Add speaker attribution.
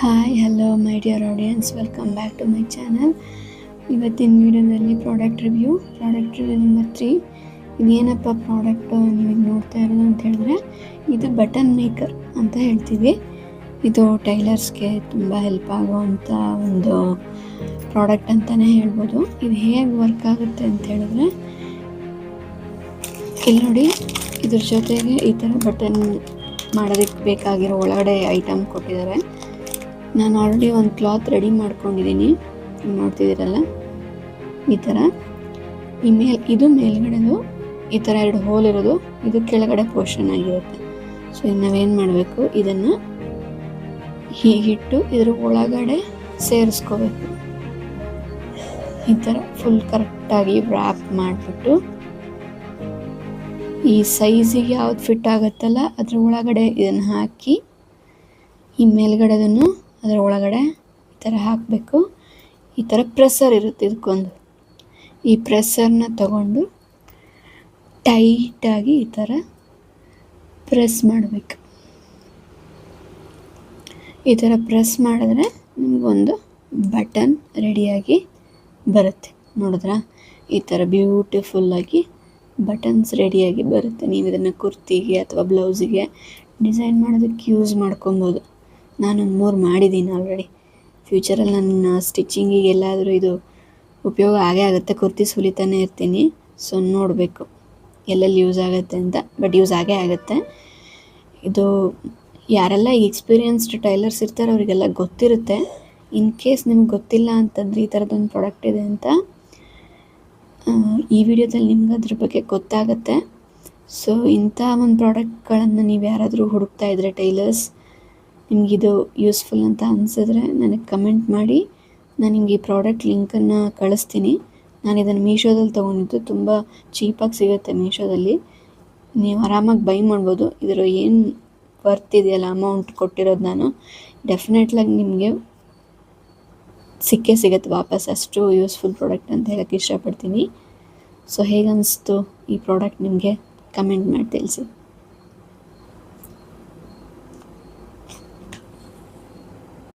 Speaker 1: Hi hello my dear audience, welcome back to my channel. ಇವತ್ತಿನ ವಿಡಿಯೋದಲ್ಲಿ product review number 3. ಇದೇನಪ್ಪ product ನೀವು ನೋಡ್ತಾ ಇರೋದು ಅಂತ ಹೇಳಿದ್ರೆ, ಇದು ಬಟನ್ ಮೇಕರ್ ಅಂತ ಹೇಳ್ತೀವಿ. ಇದು ಟೈಲರ್ಸ್ಗೆ ತುಂಬ ಹೆಲ್ಪ್ ಆಗುವಂಥ ಒಂದು ಪ್ರಾಡಕ್ಟ್ ಅಂತಲೇ ಹೇಳ್ಬೋದು. ಇದು ಹೇಗೆ ವರ್ಕ್ ಆಗುತ್ತೆ ಅಂತ ಹೇಳಿದ್ರೆ, ಇಲ್ಲಿ ನೋಡಿ, ಇದ್ರ ಜೊತೆಗೆ ಈ ಥರ ಬಟನ್ ಮಾಡೋದಕ್ಕೆ ಬೇಕಾಗಿರೋ ಒಳಗಡೆ ಐಟಮ್ ಕೊಟ್ಟಿದ್ದಾರೆ. ನಾನು ಆಲ್ರೆಡಿ ಒಂದು ಕ್ಲಾತ್ ರೆಡಿ ಮಾಡ್ಕೊಂಡಿದ್ದೀನಿ, ನೋಡ್ತಿದ್ದೀರಲ್ಲ ಈ ಥರ. ಇದು ಮೇಲ್ಗಡೆದು ಈ ಥರ 2 ಹೋಲ್ ಇರೋದು, ಇದು ಕೆಳಗಡೆ ಪೋರ್ಷನ್ ಆಗಿರುತ್ತೆ. ಸೊ ನಾವೇನು ಮಾಡಬೇಕು, ಇದನ್ನು ಹೀಗಿಟ್ಟು ಇದ್ರ ಒಳಗಡೆ ಸೇರಿಸ್ಕೋಬೇಕು. ಈ ಥರ ಫುಲ್ ಕರೆಕ್ಟಾಗಿ ವ್ರ್ಯಾಪ್ ಮಾಡಿಬಿಟ್ಟು, ಈ ಸೈಜಿಗೆ ಯಾವ್ದು ಫಿಟ್ ಆಗುತ್ತಲ್ಲ ಅದ್ರ ಒಳಗಡೆ ಇದನ್ನು ಹಾಕಿ, ಈ ಮೇಲ್ಗಡೆದನ್ನು ಅದರ ಒಳಗಡೆ ಈ ಥರ ಹಾಕಬೇಕು. ಈ ಥರ ಪ್ರೆಸ್ಸರ್ ಇರುತ್ತೆ ಇದಕ್ಕೊಂದು. ಈ ಪ್ರೆಸ್ಸರ್ನ ತಗೊಂಡು ಟೈಟಾಗಿ ಈ ಥರ ಪ್ರೆಸ್ ಮಾಡಬೇಕು. ಈ ಥರ ಪ್ರೆಸ್ ಮಾಡಿದ್ರೆ ನಿಮಗೊಂದು ಬಟನ್ ರೆಡಿಯಾಗಿ ಬರುತ್ತೆ. ನೋಡಿದ್ರಾ, ಈ ಥರ ಬ್ಯೂಟಿಫುಲ್ಲಾಗಿ ಬಟನ್ಸ್ ರೆಡಿಯಾಗಿ ಬರುತ್ತೆ. ನೀವು ಇದನ್ನು ಕುರ್ತಿಗೆ ಅಥವಾ ಬ್ಲೌಸಿಗೆ ಡಿಸೈನ್ ಮಾಡೋದಕ್ಕೆ ಯೂಸ್ ಮಾಡ್ಕೊಬೋದು. ನಾನೊಂದು 3 ಮಾಡಿದ್ದೀನಿ ಆಲ್ರೆಡಿ. ಫ್ಯೂಚರಲ್ಲಿ ನನ್ನ ಸ್ಟಿಚಿಂಗಿಗೆ ಎಲ್ಲಾದರೂ ಇದು ಉಪಯೋಗ ಆಗೇ ಆಗುತ್ತೆ. ಕುರ್ತಿ ಹೊಲಿತಾನೆ ಇರ್ತೀನಿ, ಸೊ ನೋಡಬೇಕು ಎಲ್ಲೆಲ್ಲಿ ಯೂಸ್ ಆಗುತ್ತೆ ಅಂತ. ಬಟ್ ಯೂಸ್ ಆಗೇ ಆಗುತ್ತೆ. ಇದು ಯಾರೆಲ್ಲ ಎಕ್ಸ್ಪೀರಿಯನ್ಸ್ಡ್ ಟೈಲರ್ಸ್ ಇರ್ತಾರೆ ಅವರಿಗೆಲ್ಲ ಗೊತ್ತಿರುತ್ತೆ. ಇನ್ ಕೇಸ್ ನಿಮ್ಗೆ ಗೊತ್ತಿಲ್ಲ ಅಂತಂದರೆ, ಈ ಥರದೊಂದು ಪ್ರಾಡಕ್ಟ್ ಇದೆ ಅಂತ ಈ ವಿಡಿಯೋದಲ್ಲಿ ನಿಮ್ಗೆ ಅದ್ರ ಬಗ್ಗೆ ಗೊತ್ತಾಗುತ್ತೆ. ಸೊ ಇಂಥ ಒಂದು ಪ್ರಾಡಕ್ಟ್ಗಳನ್ನು ನೀವು ಯಾರಾದರೂ ಹುಡುಕ್ತಾ ಇದ್ದರೆ ಟೈಲರ್ಸ್, ನಿಮಗಿದು ಯೂಸ್ಫುಲ್ ಅಂತ ಅನಿಸಿದ್ರೆ ನನಗೆ ಕಮೆಂಟ್ ಮಾಡಿ. ನಾನು ನಿಮ್ಗೆ ಈ ಪ್ರಾಡಕ್ಟ್ ಲಿಂಕನ್ನು ಕಳಿಸ್ತೀನಿ. ನಾನು ಇದನ್ನು ಮೀಶೋದಲ್ಲಿ ತೊಗೊಂಡಿದ್ದು, ತುಂಬ ಚೀಪಾಗಿ ಸಿಗುತ್ತೆ ಮೀಶೋದಲ್ಲಿ. ನೀವು ಆರಾಮಾಗಿ ಬೈ ಮಾಡ್ಬೋದು. ಇದರ ಏನು ವರ್ತ್ ಇದೆಯಲ್ಲ ಅಮೌಂಟ್ ಕೊಟ್ಟಿರೋದು, ನಾನು ಡೆಫಿನೆಟ್ಲಾಗಿ ನಿಮಗೆ ಸಿಗುತ್ತೆ ವಾಪಸ್. ಅಷ್ಟು ಯೂಸ್ಫುಲ್ ಪ್ರಾಡಕ್ಟ್ ಅಂತ ಹೇಳೋಕ್ಕೆ ಇಷ್ಟಪಡ್ತೀನಿ. ಸೊ ಹೇಗನ್ನಿಸ್ತು ಈ ಪ್ರಾಡಕ್ಟ್ ನಿಮಗೆ ಕಮೆಂಟ್ ಮಾಡಿ ತಿಳಿಸಿ.